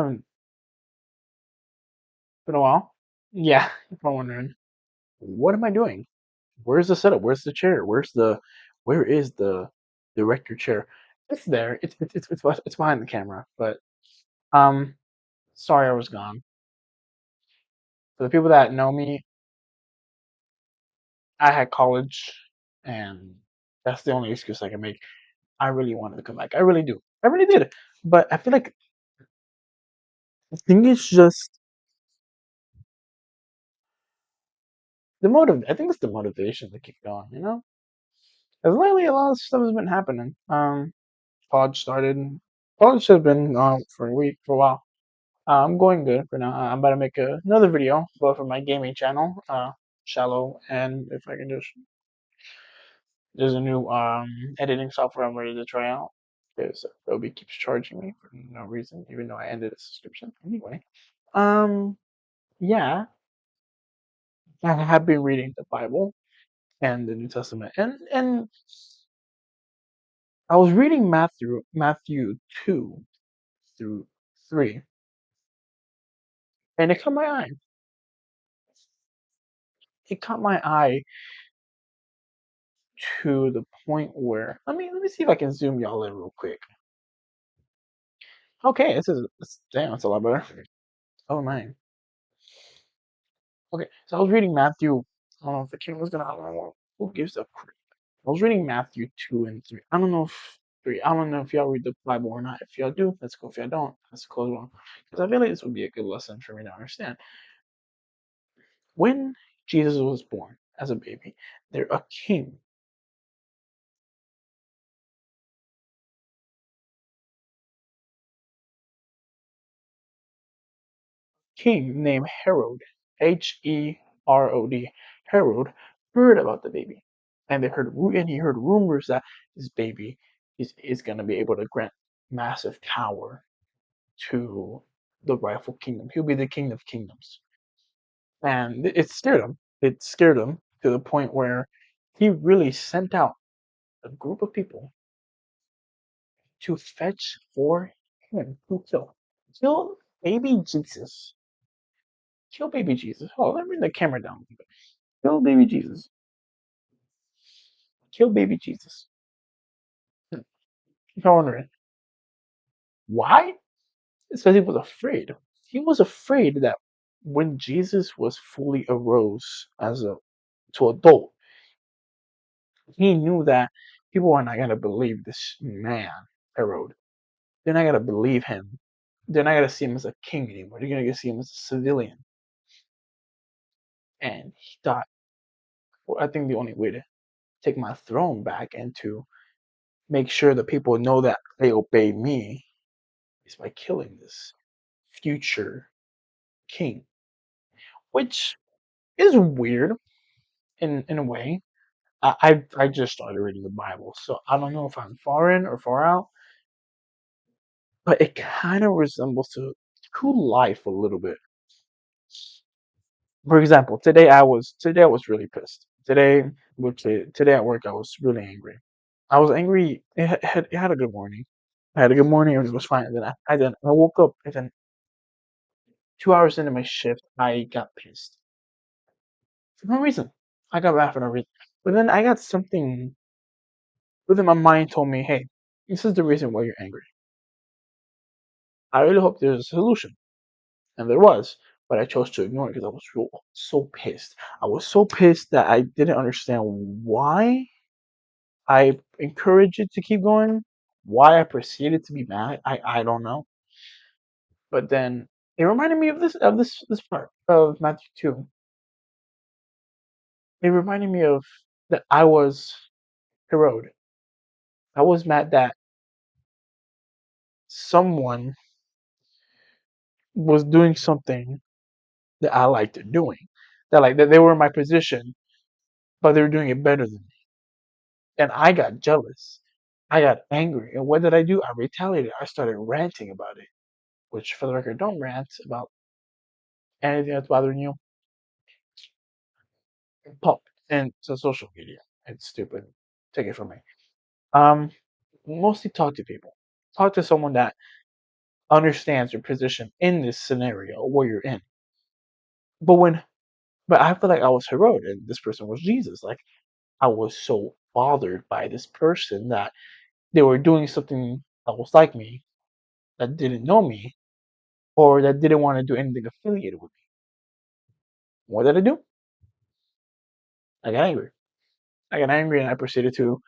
Haven't been a while. Yeah, if I'm wondering, what am I doing? Where's the setup? Where's the chair? Where is the director chair? It's there. It's behind the camera. But um, sorry I was gone. For the people that know me, I had college, and that's the only excuse I can make. I really wanted to come back. I really do. I really did. But I feel like the thing is just the motive. I think it's the motivation to keep going. Because lately a lot of stuff has been happening. College started. College has been for a week, for a while. I'm going good for now. I'm about to make another video, but for my gaming channel, Shallow, and if I can just, there's a new editing software I'm ready to try out because Adobe keeps charging me for no reason, even though I ended a subscription. Anyway, um, yeah, I have been reading the Bible and the New Testament, and I was reading Matthew 2 through 3, and it caught my eye. It caught my eye to the point where let me see if I can zoom y'all in real quick. Okay, damn, it's a lot better. Oh man. Okay, so I was reading Matthew. I don't know if the camera's gonna. I don't know who gives a crap. I was reading Matthew 2 and 3. I don't know if 3. I don't know if y'all read the Bible or not. If y'all do, let's go. If y'all don't, let's close one. Because I feel like this would be a good lesson for me to understand. When Jesus was born as a baby, there king named Herod, Herod, Herod heard about the baby, and he heard rumors that this baby is going to be able to grant massive power to the rightful kingdom. He'll be the king of kingdoms, and it scared him. It scared him to the point where he really sent out a group of people to fetch for him to kill baby Jesus. Kill baby Jesus. Oh, let me bring the camera down. Kill baby Jesus. Kill baby Jesus. If you're wondering why, it's because he was afraid. He was afraid that when Jesus was fully arose as a to adult, he knew that people are not gonna believe this man, Herod. They're not gonna believe him. They're not gonna see him as a king anymore. They're gonna see him as a civilian. And he thought, well, I think the only way to take my throne back and to make sure that people know that they obey me is by killing this future king, which is weird in a way. I just started reading the Bible, so I don't know if I'm far in or far out, but it kind of resembles to life a little bit. For example, today I was really pissed. Today at work I was really angry. I was angry. It had a good morning. I had a good morning. Everything was fine. And then I woke up, and then 2 hours into my shift, I got pissed for no reason. I got mad for no reason. But then I got something within my mind told me, hey, this is the reason why you're angry. I really hope there's a solution. And there was, but I chose to ignore it because I was so pissed. I was so pissed that I didn't understand why I encouraged it to keep going, why I proceeded to be mad. I don't know. But then it reminded me of this part of Matthew 2. It reminded me of that I was Herod. I was mad that someone was doing something that I liked doing. That they were in my position, but they were doing it better than me. And I got jealous. I got angry. And what did I do? I retaliated. I started ranting about it. Which, for the record, don't rant about anything that's bothering you. Pop into social media. It's stupid. Take it from me. Um, Mostly talk to people. Talk to someone that understands your position in this scenario where you're in. But when, but I feel like I was heroic, and this person was Jesus. Like I was so bothered by this person that they were doing something that was like me, that didn't know me, or that didn't want to do anything affiliated with me. What did I do? I got angry. I got angry, and I proceeded to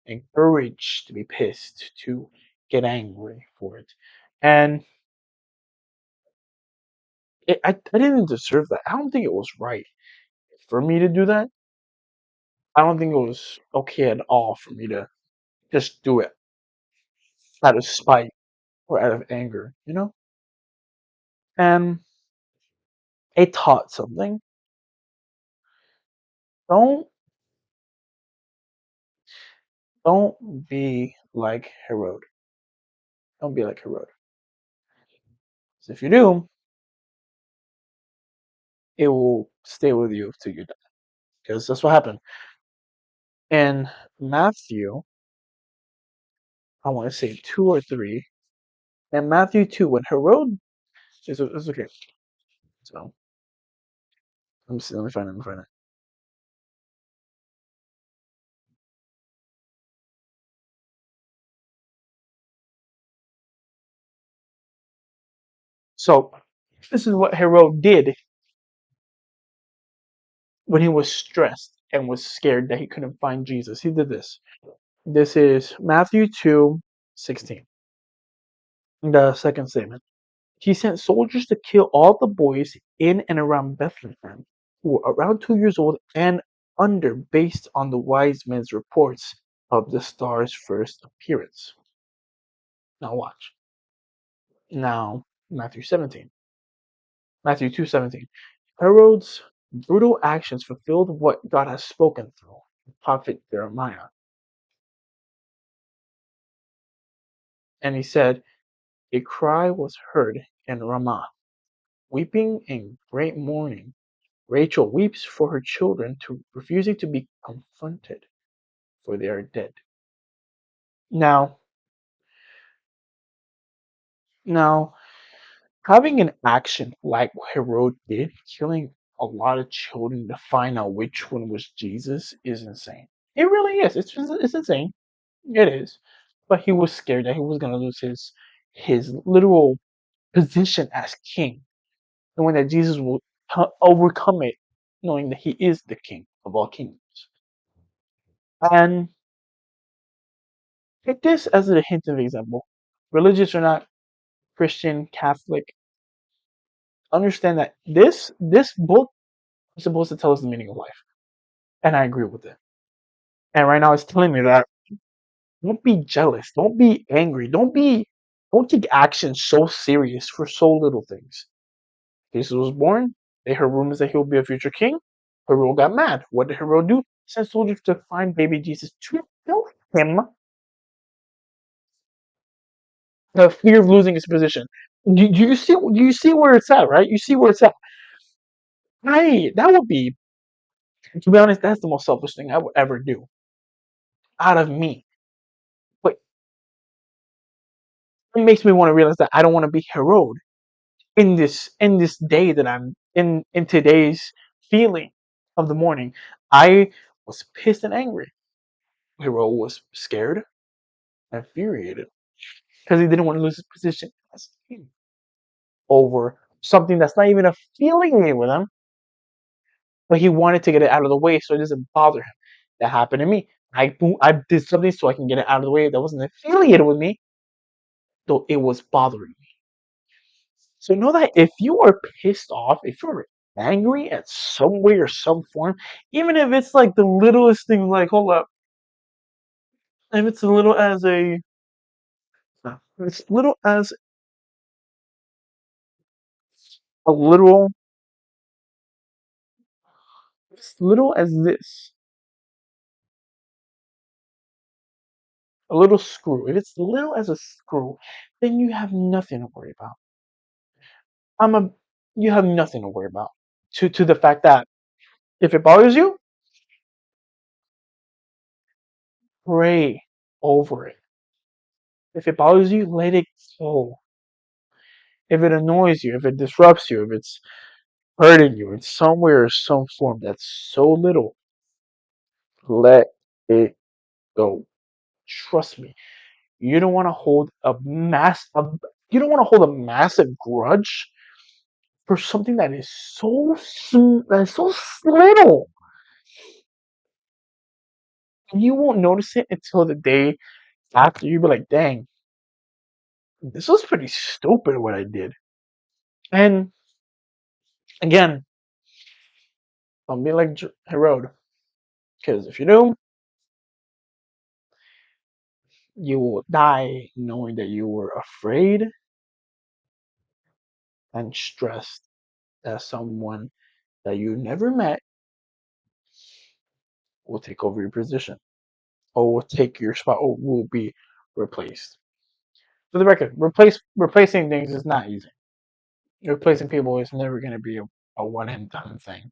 encourage to be pissed, to get angry for it, and I didn't deserve that. I don't think it was right for me to do that. I don't think it was okay at all for me to just do it out of spite or out of anger, you know? And it taught something. Don't don't be like Herod. Don't be like Herod. 'Cause if you do, it will stay with you till you die. Because that's what happened. In Matthew, I want to say 2 or 3. In Matthew 2, when Herod it's okay. So let me see, let me find it, let me find it. So this is what Herod did when he was stressed and was scared that he couldn't find Jesus. He did this. This is Matthew 2:16. The second statement. He sent soldiers to kill all the boys in and around Bethlehem who were around 2 years old and under, based on the wise men's reports of the star's first appearance. Now watch. Now Matthew 17. Matthew 2:17. Herod's brutal actions fulfilled what God has spoken through the prophet Jeremiah. And he said, a cry was heard in Ramah, weeping in great mourning. Rachel weeps for her children, refusing to be confronted, for they are dead. Now, now, having an action like Herod did, killing a lot of children to find out which one was Jesus, is insane. It really is. It's insane. It is. But he was scared that he was gonna lose his literal position as king, knowing that Jesus will overcome it, knowing that he is the king of all kingdoms. And take this as a hint of example. Religious or not, Christian, Catholic, understand that this book is supposed to tell us the meaning of life. And I agree with it. And right now it's telling me that don't be jealous, don't be angry, don't take action so serious for so little things. Jesus was born, they heard rumors that he would be a future king. Herod got mad. What did Herod do? Sent soldiers to find baby Jesus to kill him. The fear of losing his position. Do you see? Do you see where it's at? Right? You see where it's at. That would be, to be honest, that's the most selfish thing I would ever do out of me. But it makes me want to realize that I don't want to be Herod in this day that I'm in today's feeling of the morning. I was pissed and angry. Herod was scared and infuriated because he didn't want to lose his position as king over something that's not even affiliated with him, but he wanted to get it out of the way so it doesn't bother him. That happened to me. I did something so I can get it out of the way that wasn't affiliated with me, though it was bothering me. So know that if you are pissed off, if you're angry at some way or some form, even if it's like the littlest thing, like hold up, if it's a little as a, it's little as a literal, as little as this, a little screw. If it's little as a screw, then you have nothing to worry about. I'm a, you have nothing to worry about. To the fact that if it bothers you, pray over it. If it bothers you, let it go. if it annoys you, if it disrupts you, if it's hurting you in some way or some form that's so little, let it go. Trust me. You don't want to hold you don't want to hold a massive grudge for something that is that is so little. And you won't notice it until the day after. You be like, dang, this was pretty stupid what I did. And again, don't be like Herod, because if you do, you will die knowing that you were afraid and stressed that someone that you never met will take over your position or will take your spot or will be replaced. For the record, replacing things is not easy. Replacing people is never going to be a one and done thing.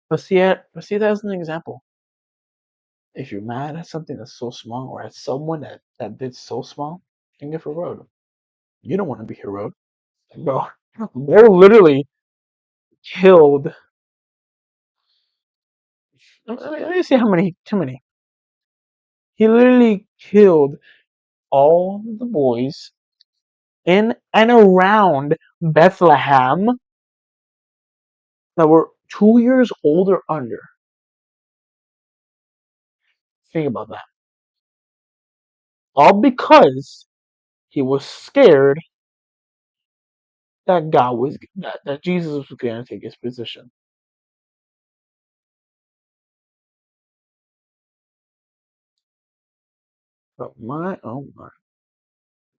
But see that as an example. If you're mad at something that's so small or at someone that did so small, think of Herod. You don't want to be Herod. Bro, they literally killed. Let me see how many. Too many. He literally killed all the boys in and around Bethlehem that were 2 years old or under. Think about that. All because he was scared that that Jesus was going to take his position. But my oh my,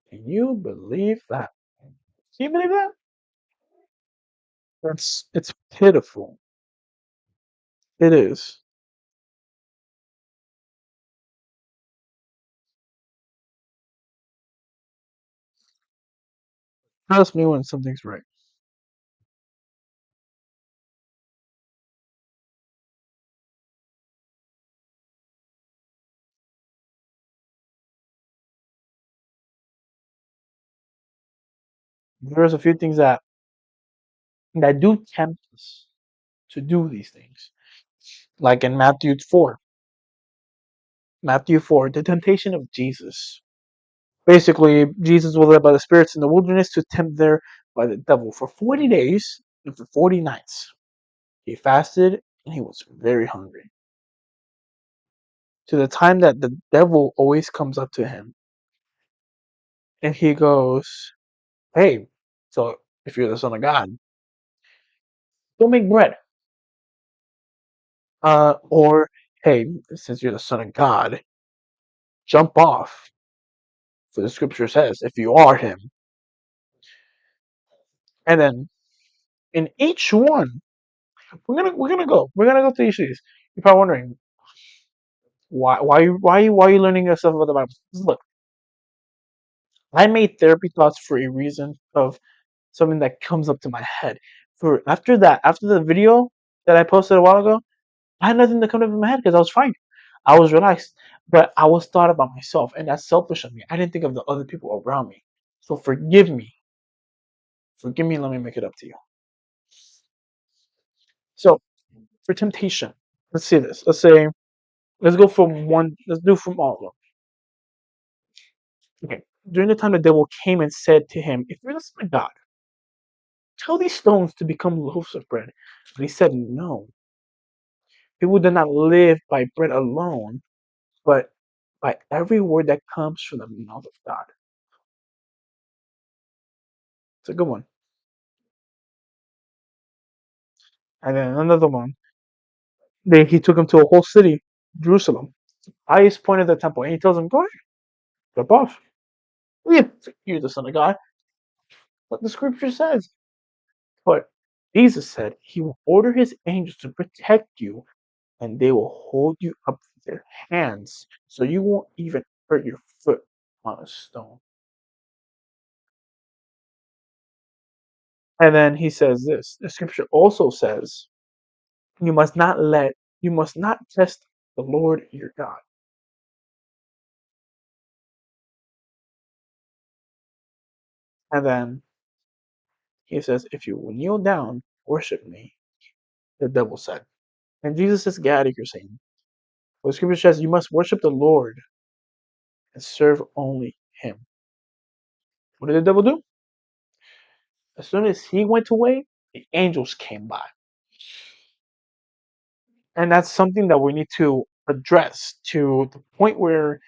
can you believe that? Can you believe that? It's pitiful. It is. Trust me when something's right. There's a few things that do tempt us to do these things. Like in Matthew 4, the temptation of Jesus. Basically, Jesus was led by the spirits in the wilderness to tempt there by the devil for 40 days and for 40 nights. He fasted and he was very hungry. To the time that the devil always comes up to him and he goes, hey, so if you're the son of God, go make bread. Or, hey, since you're the son of God, jump off. For the scripture says, if you are him. And then in each one, we're gonna go through each of these. You're probably wondering why are you learning yourself about the Bible? Look, I made therapy thoughts for a reason of something that comes up to my head. For after the video that I posted a while ago, I had nothing to come up in my head because I was fine. I was relaxed, but I was thought about myself, and that's selfish of me. I didn't think of the other people around me. So forgive me, and let me make it up to you. So for temptation, let's say this. Let's go from one. Let's do from all of them. Okay. During the time the devil came and said to him, "If you're the son of God, tell these stones to become loaves of bread." But he said, "No. People do not live by bread alone, but by every word that comes from the mouth of God." It's a good one. And then another one. He took him to a whole city, Jerusalem, highest point of the temple, and he tells him, "Go ahead, jump off. Yeah, you're the son of God." What the scripture says. But Jesus said he will order his angels to protect you, and they will hold you up with their hands, so you won't even hurt your foot on a stone. And then he says this. The scripture also says, "You must not test the Lord your God." And then he says, if you will kneel down, worship me, the devil said. And Jesus says, get out of here, Satan. Well, the scripture says you must worship the Lord and serve only him. What did the devil do? As soon as he went away, the angels came by. And that's something that we need to address to the point where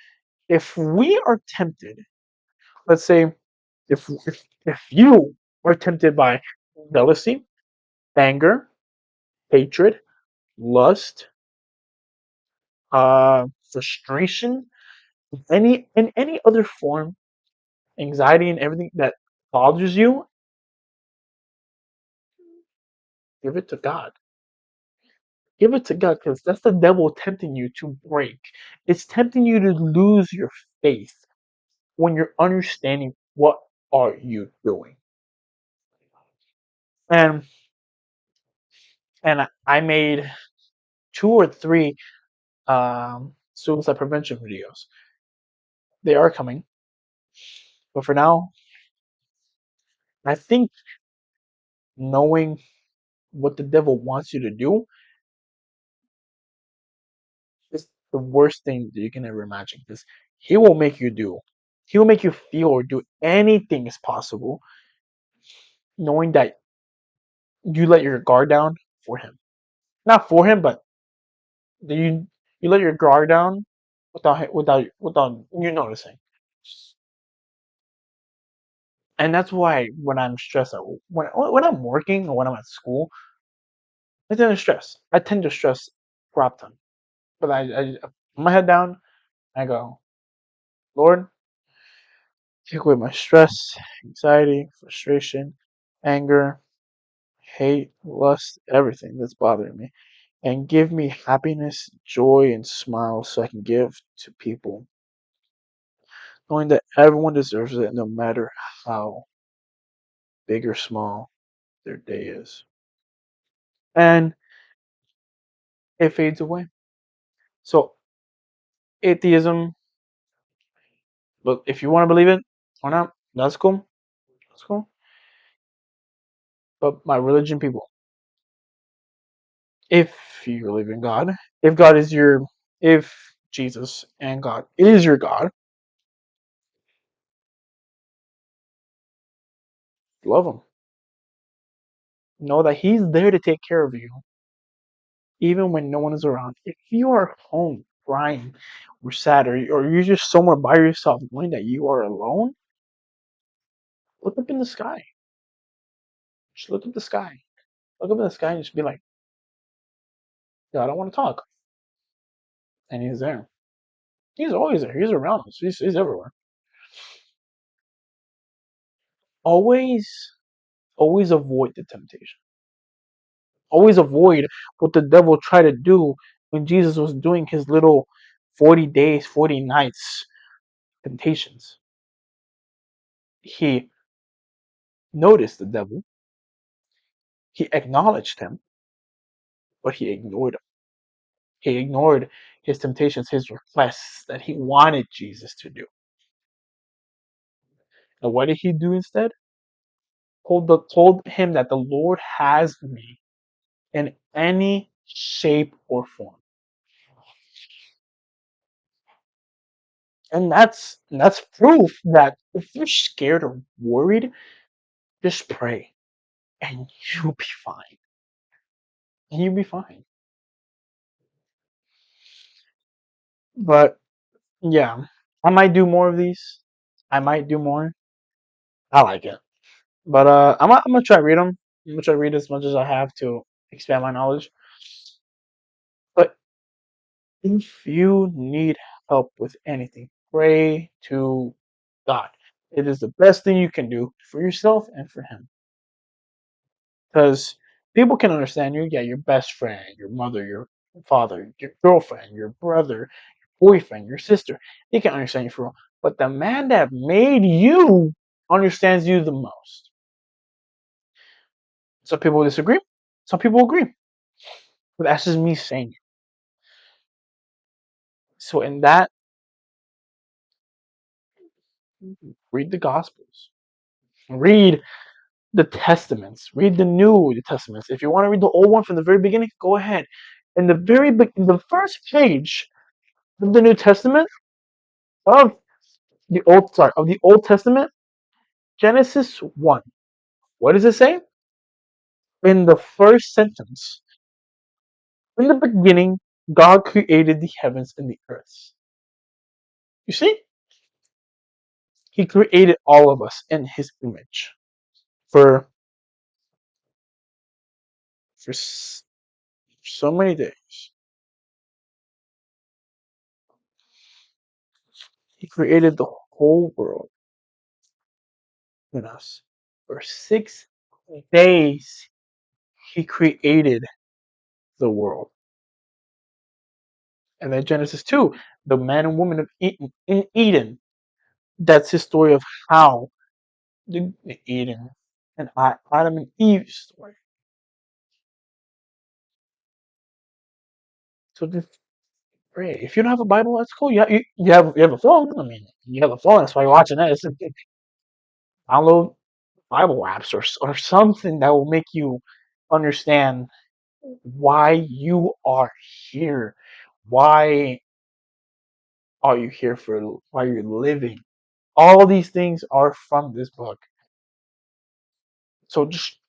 if we are tempted, let's say if you are tempted by jealousy, anger, hatred, lust, frustration, any other form, anxiety and everything that bothers you, give it to God. Give it to God because that's the devil tempting you to break. It's tempting you to lose your faith when you're understanding what are you doing. And I made two or three suicide prevention videos. They are coming, but for now, I think knowing what the devil wants you to do is the worst thing that you can ever imagine because he will make you do, he will make you feel or do anything is possible, knowing that you let your guard down for him. Not for him, but you let your guard down without you noticing. And that's why when I'm stressed, when I'm working or when I'm at school, I tend to stress. I tend to stress crap ton. But I put my head down. I go, Lord, take away my stress, anxiety, frustration, anger, hate, lust, everything that's bothering me, and give me happiness, joy, and smiles so I can give to people, knowing that everyone deserves it, no matter how big or small their day is. And it fades away. So atheism, but if you want to believe it or not, that's cool. That's cool. But my religion people, if you believe in God, if God is your, if Jesus and God is your God, love Him. Know that He's there to take care of you, even when no one is around. If you are home crying or sad, or you're just somewhere by yourself, knowing that you are alone, look up in the sky. Just look up the sky. Look up in the sky and just be like, God, I want to talk. And He's there. He's always there. He's around us. He's everywhere. Always, always avoid the temptation. Always avoid what the devil tried to do when Jesus was doing his little 40 days, 40 nights temptations. He noticed the devil, he acknowledged him, but he ignored him. He ignored his temptations, his requests that he wanted Jesus to do. And what did he do instead? Told him that the Lord has me in any shape or form. And that's proof that if you're scared or worried, just pray and you'll be fine. And you'll be fine. But yeah, I might do more of these. I might do more. I like it. But I'm gonna try to read them. I'm gonna try to read as much as I have to expand my knowledge. But if you need help with anything, pray to God. It is the best thing you can do for yourself and for Him. Because people can understand you. Yeah, your best friend, your mother, your father, your girlfriend, your brother, your boyfriend, your sister. They can understand you for real. But the man that made you understands you the most. Some people disagree. Some people agree. But that's just me saying it. So in that, read the Gospels. Read the Testaments. Read the New Testaments. If you want to read the old one from the very beginning, go ahead. In the first page of the New Testament of of the Old Testament, Genesis 1. What does it say? In the first sentence, in the beginning, God created the heavens and the earth. You see? He created all of us in His image. For for so many days, He created the whole world in us. For 6 days, He created the world. And then Genesis 2, the man and woman of Eden. That's his story of how the Eden and Adam and Eve's story. So just pray. If you don't have a Bible, that's cool. You have a phone. I mean, you have a phone. That's why you're watching this. Download Bible apps or something that will make you understand why you are here. Why are you here for? Why you're living? All these things are from this book. So just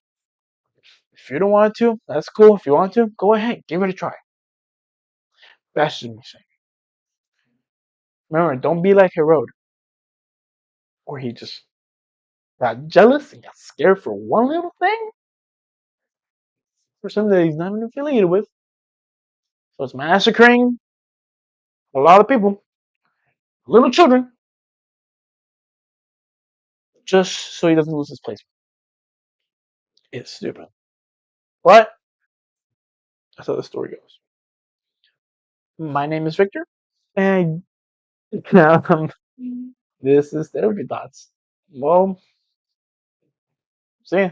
if you don't want to, that's cool. If you want to, go ahead, give it a try. That's just me saying. Remember, don't be like Herod, where he just got jealous and got scared for one little thing, for something that he's not even affiliated with. So it's massacring a lot of people, little children, just so he doesn't lose his place. It's stupid. But that's how the story goes. My name is Victor, and um, this is Therapy Thoughts. Well, see ya.